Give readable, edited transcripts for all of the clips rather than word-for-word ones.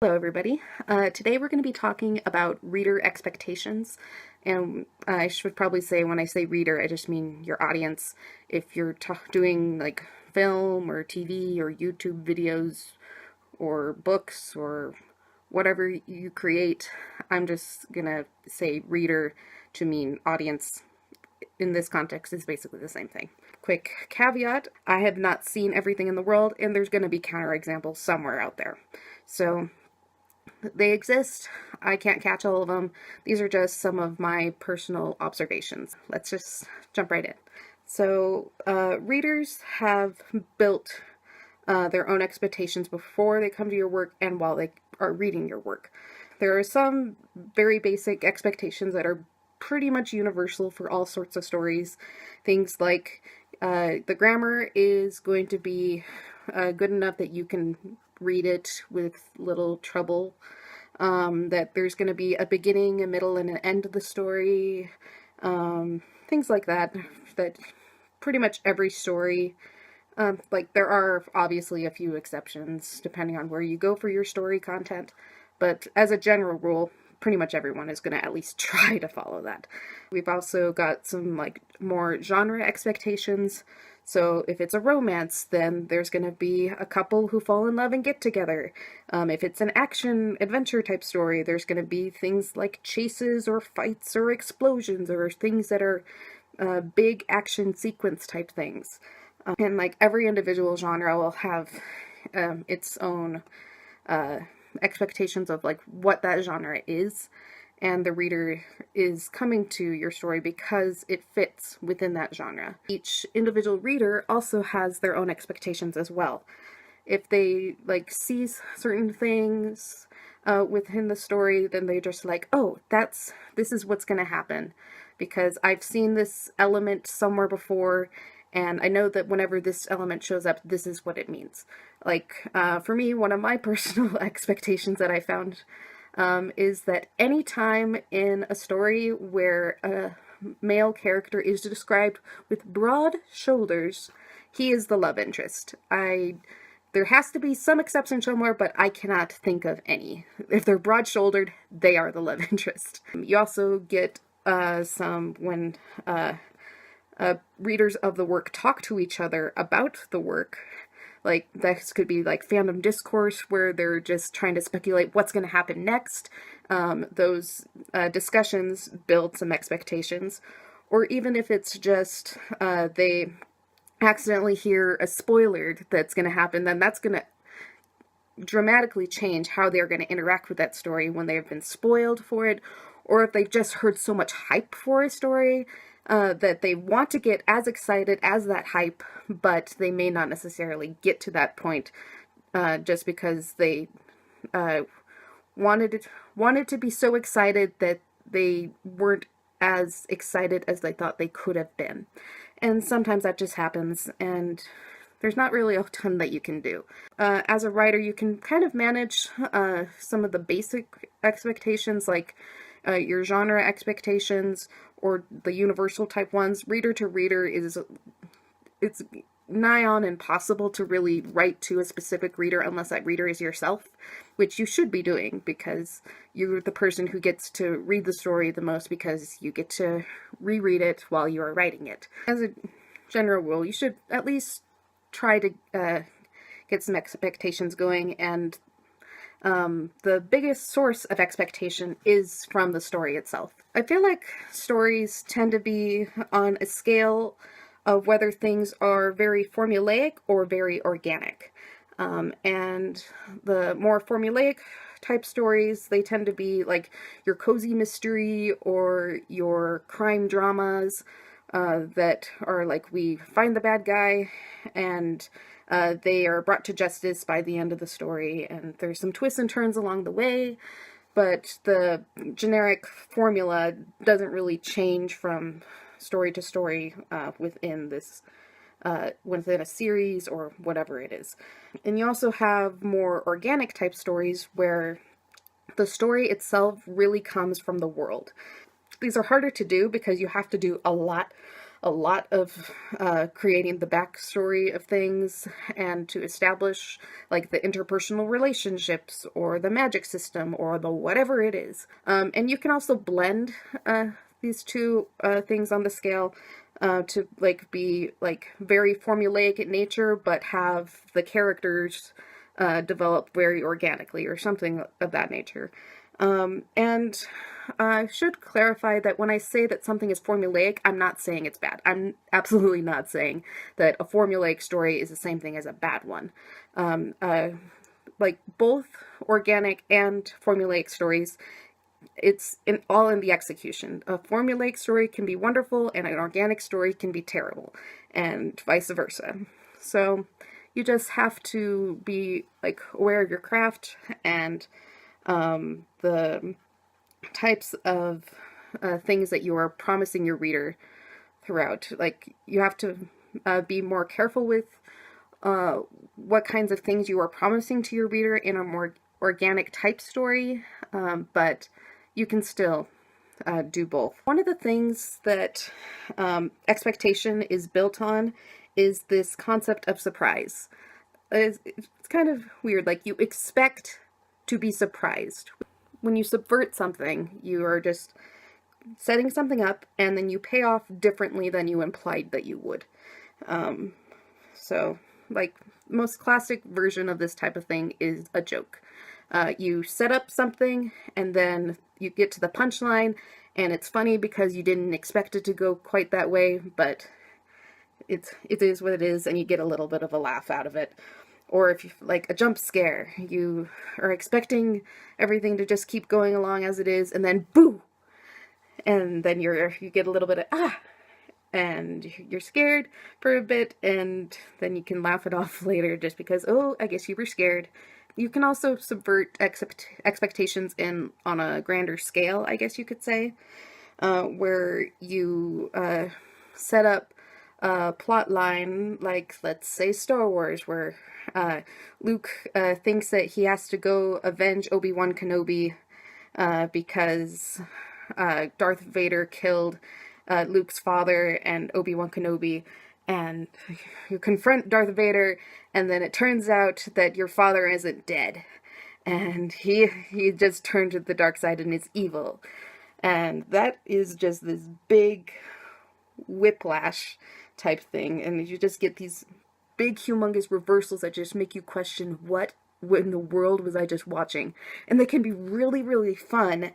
Hello everybody. Today we're going to be talking about reader expectations, and I should probably say when I say reader I just mean your audience. If you're doing like film or TV or YouTube videos or books or whatever you create, I'm just going to say reader to mean audience. In this context, is basically the same thing. Quick caveat, I have not seen everything in the world, and there's going to be counterexamples somewhere out there. So they exist. I can't catch all of them. These are just some of my personal observations. Let's just jump right in. So, readers have built their own expectations before they come to your work and while they are reading your work. There are some very basic expectations that are pretty much universal for all sorts of stories. Things like the grammar is going to be good enough that you can read it with little trouble. That there's going to be a beginning, a middle, and an end of the story. Things like that. That pretty much every story, like there are obviously a few exceptions depending on where you go for your story content, but as a general rule, pretty much everyone is going to at least try to follow that. We've also got some like more genre expectations. So if it's a romance, then there's going to be a couple who fall in love and get together. If it's an action adventure type story, there's going to be things like chases or fights or explosions or things that are big action sequence type things. And like every individual genre will have its own expectations of like what that genre is, and the reader is coming to your story because it fits within that genre. Each individual reader also has their own expectations as well. If they like see certain things within the story, then they're just like, oh, this is what's going to happen because I've seen this element somewhere before, and I know that whenever this element shows up, this is what it means. Like, for me, one of my personal expectations that I found is that any time in a story where a male character is described with broad shoulders, he is the love interest. There has to be some exception somewhere, but I cannot think of any. If they're broad-shouldered, they are the love interest. You also get some when readers of the work talk to each other about the work. Like, this could be like fandom discourse where they're just trying to speculate what's going to happen next. Those discussions build some expectations. Or even if it's just they accidentally hear a spoiler that's going to happen, then that's going to dramatically change how they're going to interact with that story when they have been spoiled for it, or if they've just heard so much hype for a story that they want to get as excited as that hype, but they may not necessarily get to that point just because they wanted to be so excited that they weren't as excited as they thought they could have been. And sometimes that just happens, and there's not really a ton that you can do. As a writer, you can kind of manage some of the basic expectations, like your genre expectations or the universal type ones. Reader to reader it's nigh on impossible to really write to a specific reader unless that reader is yourself, which you should be doing because you're the person who gets to read the story the most because you get to reread it while you are writing it. As a general rule, you should at least try to get some expectations going, and the biggest source of expectation is from the story itself. I feel like stories tend to be on a scale of whether things are very formulaic or very organic. And the more formulaic type stories, they tend to be like your cozy mystery or your crime dramas that are like, we find the bad guy and they are brought to justice by the end of the story, and there's some twists and turns along the way, but the generic formula doesn't really change from story to story within a series or whatever it is. And you also have more organic type stories where the story itself really comes from the world. These are harder to do because you have to do a lot a lot of creating the backstory of things and to establish like the interpersonal relationships or the magic system or the whatever it is. And you can also blend these two things on the scale to like be like very formulaic in nature, but have the characters develop very organically or something of that nature. And I should clarify that when I say that something is formulaic, I'm not saying it's bad. I'm absolutely not saying that a formulaic story is the same thing as a bad one. Like both organic and formulaic stories, it's all in the execution. A formulaic story can be wonderful and an organic story can be terrible, and vice versa. So you just have to be like aware of your craft and the types of things that you are promising your reader throughout. Like you have to be more careful with what kinds of things you are promising to your reader in a more organic type story, but you can still do both. One of the things that expectation is built on is this concept of surprise. It's kind of weird, like you expect to be surprised. When you subvert something, you are just setting something up and then you pay off differently than you implied that you would. So, like, the most classic version of this type of thing is a joke. You set up something and then you get to the punchline and it's funny because you didn't expect it to go quite that way, but it is what it is and you get a little bit of a laugh out of it. Or if you like a jump scare, you are expecting everything to just keep going along as it is, and then boo, and then you get a little bit of and you're scared for a bit, and then you can laugh it off later just because, oh, I guess you were scared. You can also subvert expectations on a grander scale, I guess you could say, where you set up a plot line, like let's say Star Wars, where Luke thinks that he has to go avenge Obi-Wan Kenobi because Darth Vader killed Luke's father and Obi-Wan Kenobi, and you confront Darth Vader, and then it turns out that your father isn't dead, and he just turned to the dark side and is evil. And that is just this big whiplash type thing, and you just get these big humongous reversals that just make you question what in the world was I just watching. And they can be really, really fun,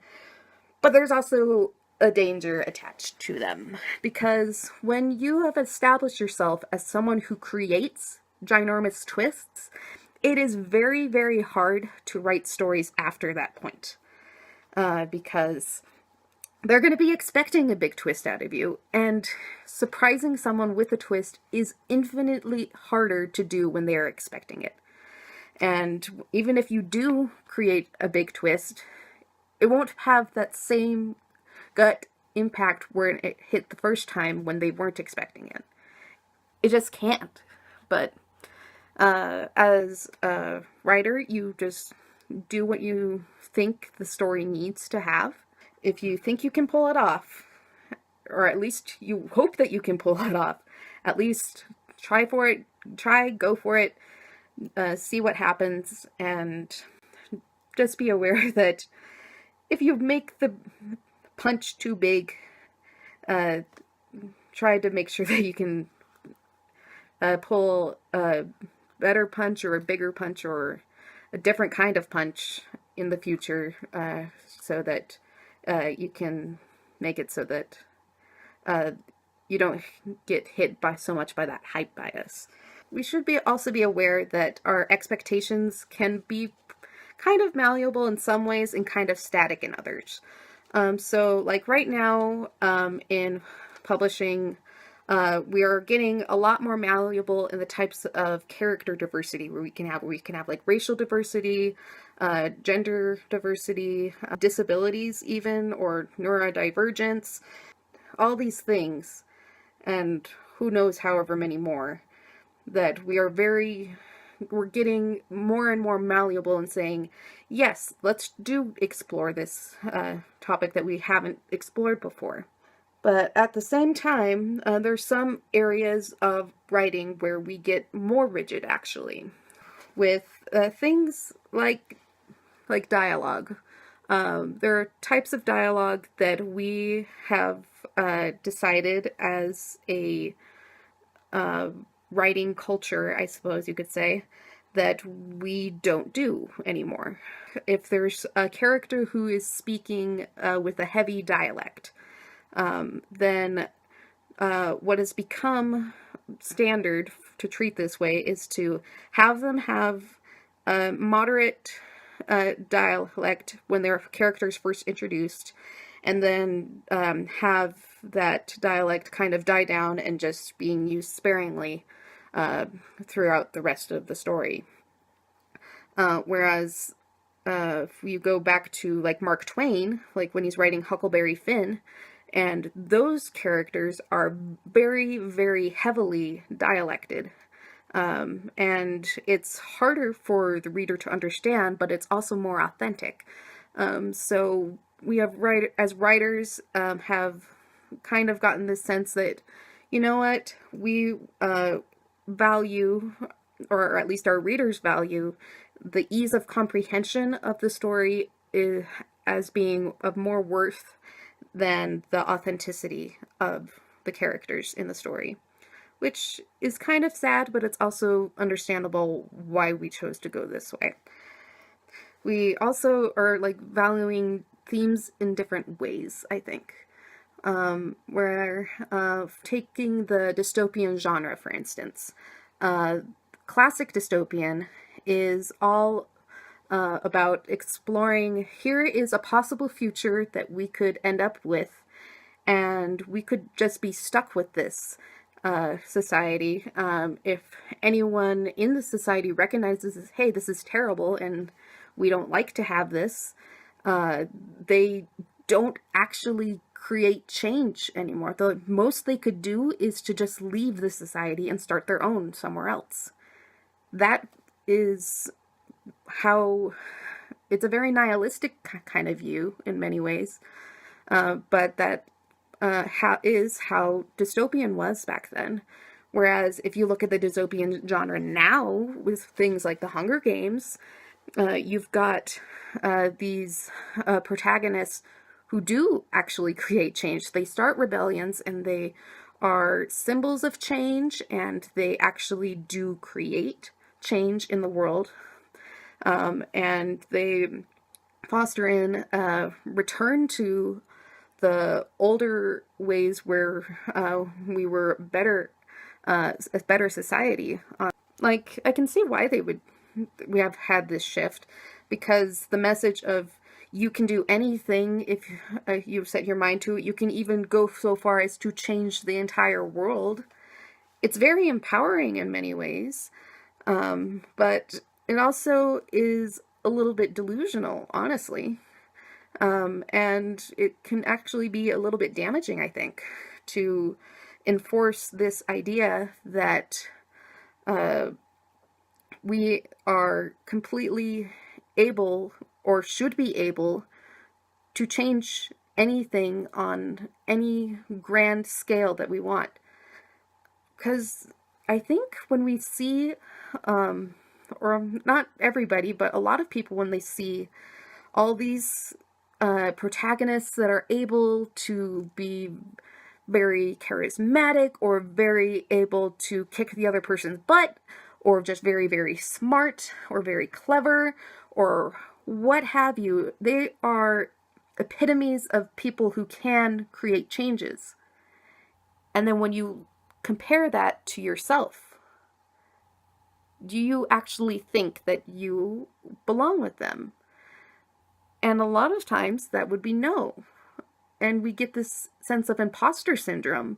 but there's also a danger attached to them, because when you have established yourself as someone who creates ginormous twists, it is very, very hard to write stories after that point, because they're going to be expecting a big twist out of you, and surprising someone with a twist is infinitely harder to do when they are expecting it. And even if you do create a big twist, it won't have that same gut impact where it hit the first time when they weren't expecting it. It just can't. But as a writer, you just do what you think the story needs to have. If you think you can pull it off, or at least you hope that you can pull it off, at least try for it, go for it, see what happens, and just be aware that if you make the punch too big, try to make sure that you can pull a better punch or a bigger punch or a different kind of punch in the future, so that you can make it so that you don't get hit by so much by that hype bias. We should also be aware that our expectations can be kind of malleable in some ways and kind of static in others. So like right now in publishing, we are getting a lot more malleable in the types of character diversity where we can have like racial diversity, gender diversity, disabilities even, or neurodivergence, all these things, and who knows however many more, that we're getting more and more malleable and saying, yes, let's explore this topic that we haven't explored before. But at the same time, there's some areas of writing where we get more rigid, actually, with things like dialogue. There are types of dialogue that we have decided as a writing culture, I suppose you could say, that we don't do anymore. If there's a character who is speaking with a heavy dialect, then what has become standard to treat this way is to have them have a moderate dialect when their character is first introduced, and then have that dialect kind of die down and just being used sparingly throughout the rest of the story. Whereas if you go back to like Mark Twain, like when he's writing Huckleberry Finn, and those characters are very, very heavily dialected. And it's harder for the reader to understand, but it's also more authentic. So we have as writers have kind of gotten this sense that, you know what, we value, or at least our readers value, the ease of comprehension of the story as being of more worth than the authenticity of the characters in the story, which is kind of sad, but it's also understandable why we chose to go this way. We also are like valuing themes in different ways, I think. We're taking the dystopian genre, for instance. Classic dystopian is all about exploring, here is a possible future that we could end up with, and we could just be stuck with this society. If anyone in the society recognizes, hey, this is terrible and we don't like to have this, they don't actually create change anymore. The most they could do is to just leave the society and start their own somewhere else. That is how it's a very nihilistic kind of view in many ways, but that is how dystopian was back then. Whereas if you look at the dystopian genre now with things like the Hunger Games, you've got these protagonists who do actually create change. They start rebellions and they are symbols of change, and they actually do create change in the world. And they foster in return to the older ways where we were a better society. Like, I can see why we have had this shift, because the message of you can do anything if you've set your mind to it. You can even go so far as to change the entire world. It's very empowering in many ways, but it also is a little bit delusional, honestly. And it can actually be a little bit damaging, I think, to enforce this idea that we are completely able, or should be able, to change anything on any grand scale that we want. Because I think when we see, or not everybody, but a lot of people, when they see all these protagonists that are able to be very charismatic, or very able to kick the other person's butt, or just very, very smart, or very clever, or what have you, they are epitomes of people who can create changes. And then when you compare that to yourself, do you actually think that you belong with them? And a lot of times that would be no. And we get this sense of imposter syndrome.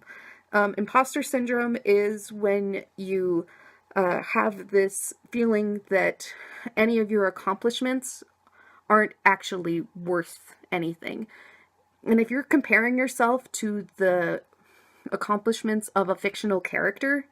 Imposter syndrome is when you have this feeling that any of your accomplishments aren't actually worth anything. And if you're comparing yourself to the accomplishments of a fictional character,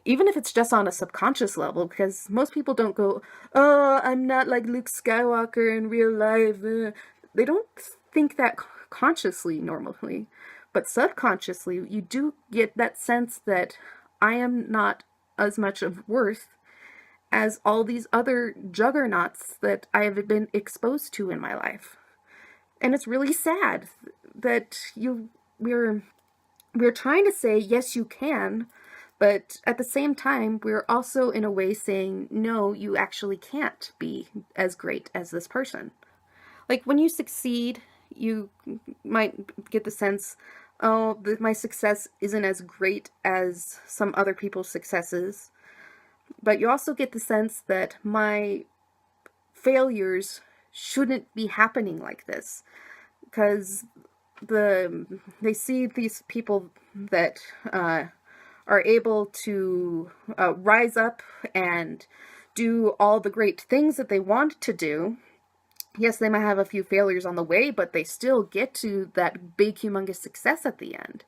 even if it's just on a subconscious level, because most people don't go, oh, I'm not like Luke Skywalker in real life. They don't think that consciously normally. But subconsciously, you do get that sense that I am not as much of worth as all these other juggernauts that I have been exposed to in my life. And it's really sad that we're trying to say, yes, you can, but at the same time, we're also in a way saying, no, you actually can't be as great as this person. Like when you succeed, you might get the sense, oh, my success isn't as great as some other people's successes. But you also get the sense that my failures shouldn't be happening like this, because they see these people that are able to rise up and do all the great things that they want to do. Yes, they might have a few failures on the way, but they still get to that big, humongous success at the end.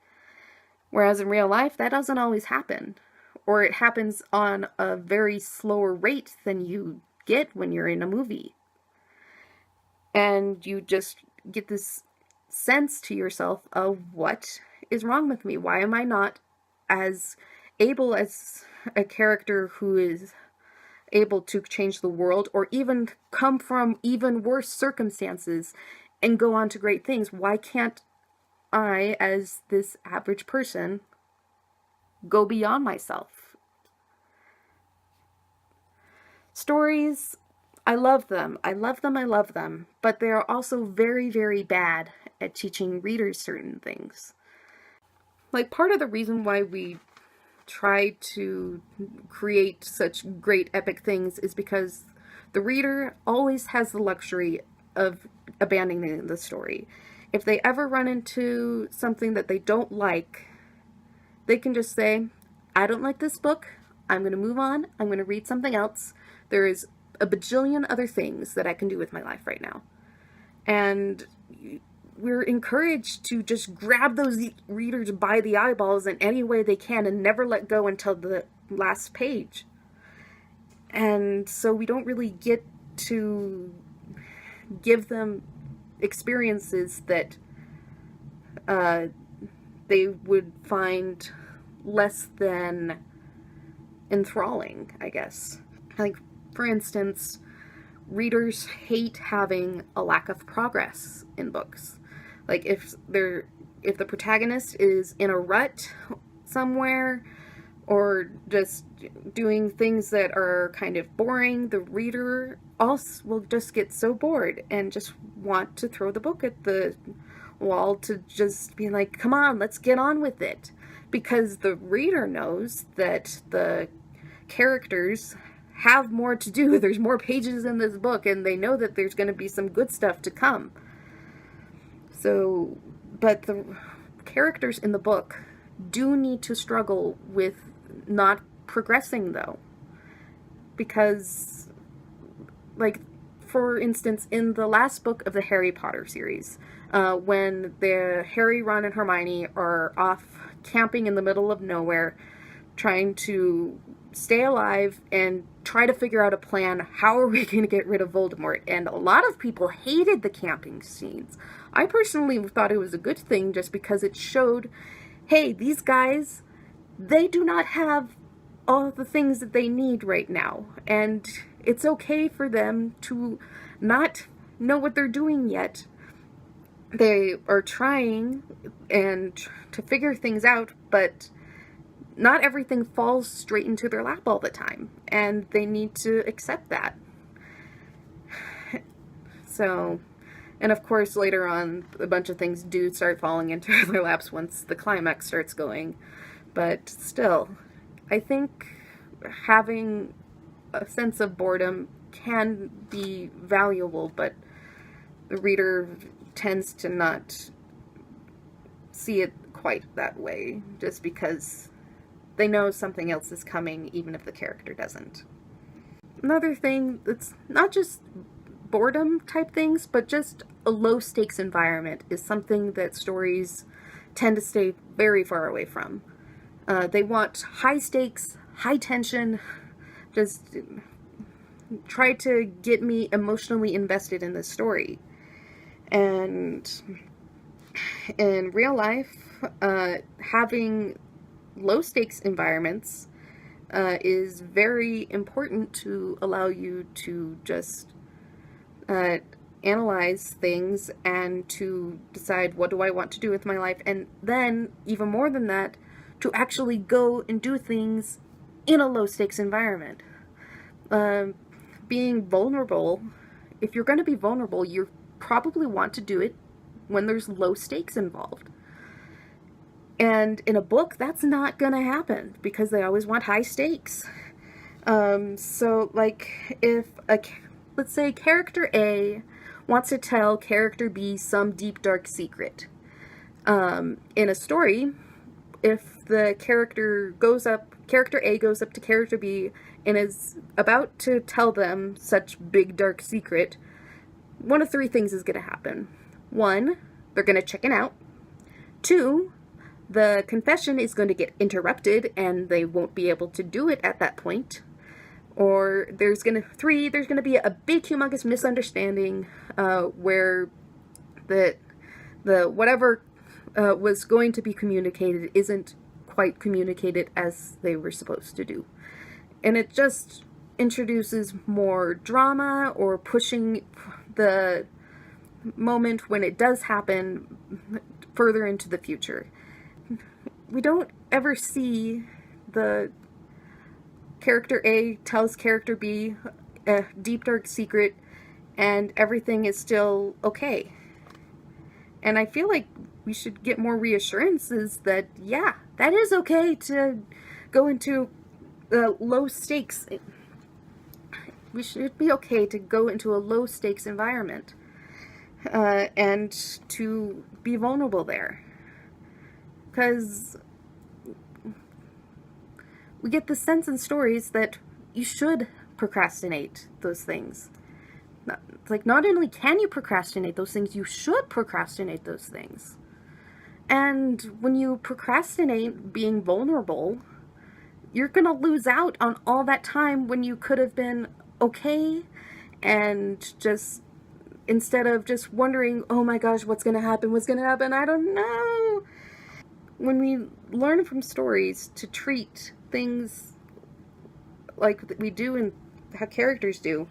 Whereas in real life, that doesn't always happen. Or it happens on a very slower rate than you get when you're in a movie. And you just get this sense to yourself of, what is wrong with me? Why am I not as able as a character who is able to change the world, or even come from even worse circumstances and go on to great things? Why can't I, as this average person, go beyond myself? Stories, I love them. I love them. I love them. But they are also very, very bad at teaching readers certain things. Like, part of the reason why we try to create such great epic things is because the reader always has the luxury of abandoning the story. If they ever run into something that they don't like, they can just say, I don't like this book, I'm going to move on, I'm going to read something else. There is a bajillion other things that I can do with my life right now. And we're encouraged to just grab those readers by the eyeballs in any way they can and never let go until the last page. And so we don't really get to give them experiences that they would find less than enthralling, I guess. Like, for instance, readers hate having a lack of progress in books. Like, if the protagonist is in a rut somewhere, or just doing things that are kind of boring, the reader also will just get so bored and just want to throw the book at the wall, to just be like, come on, let's get on with it. Because the reader knows that the characters have more to do. There's more pages in this book, and they know that there's going to be some good stuff to come. So, but the characters in the book do need to struggle with not progressing, though. Because, like, for instance, in the last book of the Harry Potter series, when Harry, Ron, and Hermione are off camping in the middle of nowhere, trying to stay alive and try to figure out a plan, how are we going to get rid of Voldemort? And a lot of people hated the camping scenes. I personally thought it was a good thing, just because it showed, hey, these guys, they do not have all the things that they need right now. And it's okay for them to not know what they're doing yet. They are trying and to figure things out, but not everything falls straight into their lap all the time, and they need to accept that. So, and of course later on, a bunch of things do start falling into their laps once the climax starts going. But still, I think having a sense of boredom can be valuable, but the reader tends to not see it quite that way, just because they know something else is coming, even if the character doesn't. Another thing that's not just boredom type things, but just a low stakes environment is something that stories tend to stay very far away from. They want high stakes, high tension, just try to get me emotionally invested in this story. And in real life, having low stakes environments is very important to allow you to just uh, analyze things and to decide what do I want to do with my life, and then even more than that, to actually go and do things in a low stakes environment. Being vulnerable, if you're going to be vulnerable, you probably want to do it when there's low stakes involved. And in a book, that's not going to happen because they always want high stakes. So, like, if let's say character A wants to tell character B some deep, dark secret. In a story, if the character A goes up to character B and is about to tell them such big, dark secret, one of three things is going to happen. One, they're going to chicken out. Two, the confession is going to get interrupted and they won't be able to do it at that point. Or there's going to be a big, humongous misunderstanding where the whatever was going to be communicated isn't quite communicated as they were supposed to do. And it just introduces more drama or pushing the moment when it does happen further into the future. We don't ever see the character A tells character B a deep, dark secret and everything is still okay. And I feel like we should get more reassurances that, yeah, that is okay to go into low stakes. We should be okay to go into a low stakes environment and to be vulnerable there. Because we get the sense in stories that you should procrastinate those things. Not only can you procrastinate those things, you should procrastinate those things. And when you procrastinate being vulnerable, you're going to lose out on all that time when you could have been okay and just, instead of just wondering, oh my gosh, what's going to happen, I don't know. When we learn from stories to treat things like we do and how characters do,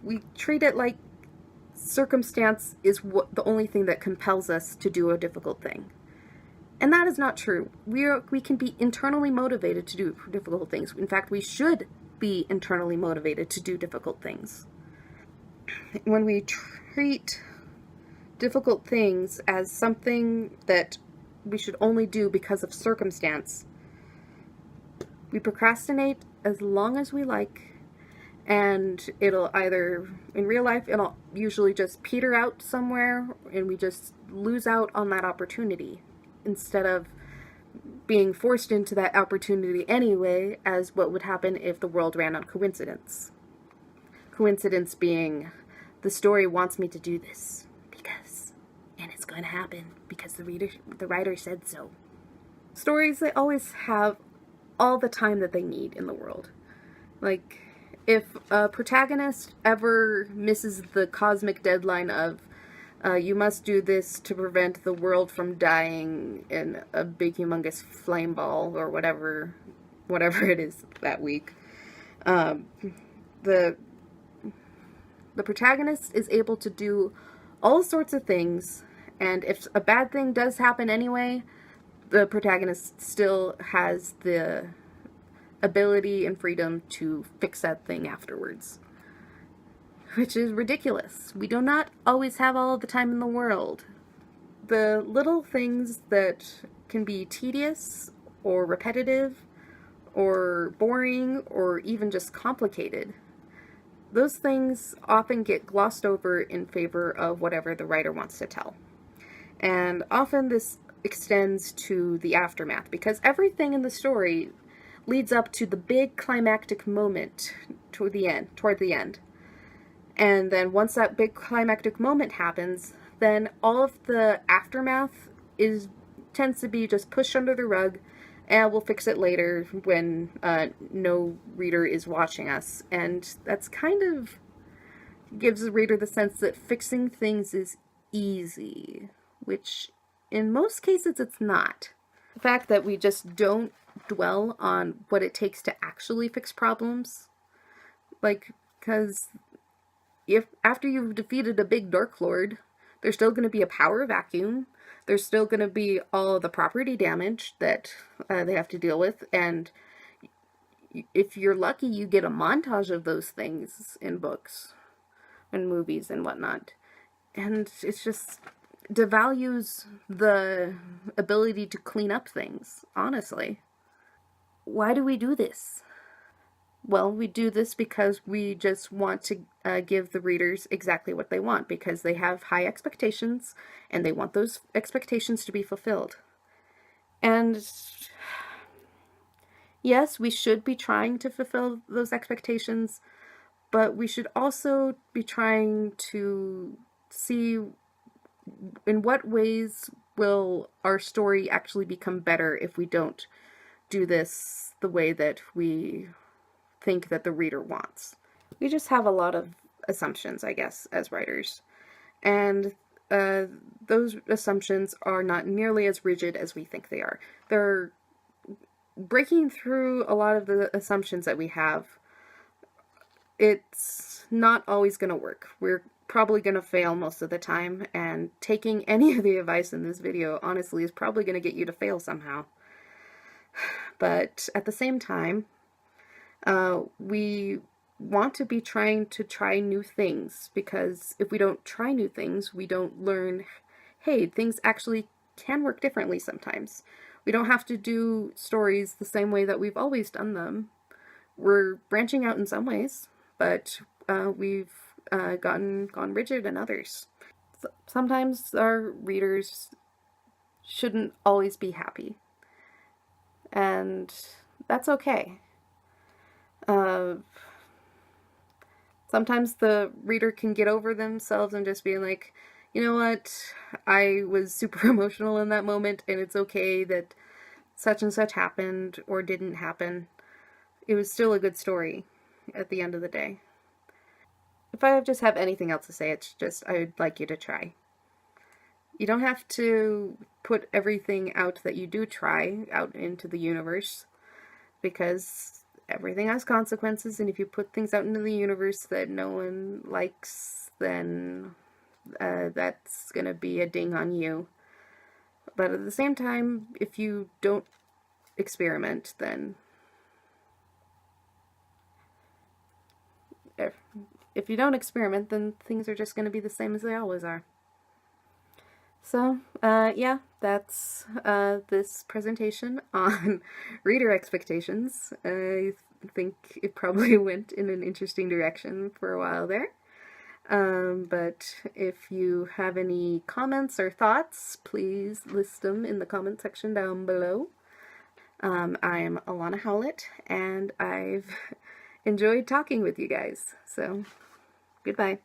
we treat it like circumstance is the only thing that compels us to do a difficult thing. And that is not true. We can be internally motivated to do difficult things. In fact, we should be internally motivated to do difficult things. When we treat difficult things as something that we should only do because of circumstance, we procrastinate as long as we like, and it'll either, in real life, it'll usually just peter out somewhere and we just lose out on that opportunity instead of being forced into that opportunity anyway, as what would happen if the world ran on coincidence. Coincidence being, the story wants me to do this because, and it's going to happen because the writer said so. Stories, they always have all the time that they need in the world. Like, if a protagonist ever misses the cosmic deadline of you must do this to prevent the world from dying in a big humongous flame ball or whatever it is that week, the protagonist is able to do all sorts of things, and if a bad thing does happen anyway, the protagonist still has the ability and freedom to fix that thing afterwards. Which is ridiculous. We do not always have all the time in the world. The little things that can be tedious or repetitive or boring or even just complicated, those things often get glossed over in favor of whatever the writer wants to tell. And often this extends to the aftermath, because everything in the story leads up to the big climactic moment toward the end. And then once that big climactic moment happens, then all of the aftermath tends to be just pushed under the rug, and we'll fix it later when no reader is watching us. And that's kind of gives the reader the sense that fixing things is easy, which in most cases it's not. The fact that we just don't dwell on what it takes to actually fix problems, like, because if after you've defeated a big Dark Lord, there's still going to be a power vacuum, there's still going to be all the property damage that they have to deal with, and if you're lucky, you get a montage of those things in books and movies and whatnot. And it's just devalues the ability to clean up things, honestly. Why do we do this? Well, we do this because we just want to give the readers exactly what they want, because they have high expectations and they want those expectations to be fulfilled. And yes, we should be trying to fulfill those expectations, but we should also be trying to see in what ways will our story actually become better if we don't do this the way that we think that the reader wants. We just have a lot of assumptions, I guess, as writers. And those assumptions are not nearly as rigid as we think they are. They're breaking through a lot of the assumptions that we have. It's not always going to work. We're probably going to fail most of the time, and taking any of the advice in this video, honestly, is probably going to get you to fail somehow. But at the same time, we want to be trying to try new things, because if we don't try new things, we don't learn, hey, things actually can work differently sometimes. We don't have to do stories the same way that we've always done them. We're branching out in some ways, but we've gone rigid in others. Sometimes our readers shouldn't always be happy, and that's okay. Sometimes the reader can get over themselves and just be like, you know what, I was super emotional in that moment, and it's okay that such and such happened or didn't happen. It was still a good story at the end of the day. If I just have anything else to say, it's just I would like you to try. You don't have to put everything out that you do try out into the universe, because everything has consequences, and if you put things out into the universe that no one likes, then that's gonna be a ding on you. But at the same time, if you don't experiment, then if you don't experiment, then things are just going to be the same as they always are. So, yeah, that's this presentation on reader expectations. I think it probably went in an interesting direction for a while there. But if you have any comments or thoughts, please list them in the comment section down below. I am Alana Howlett, and I've enjoyed talking with you guys. So, goodbye.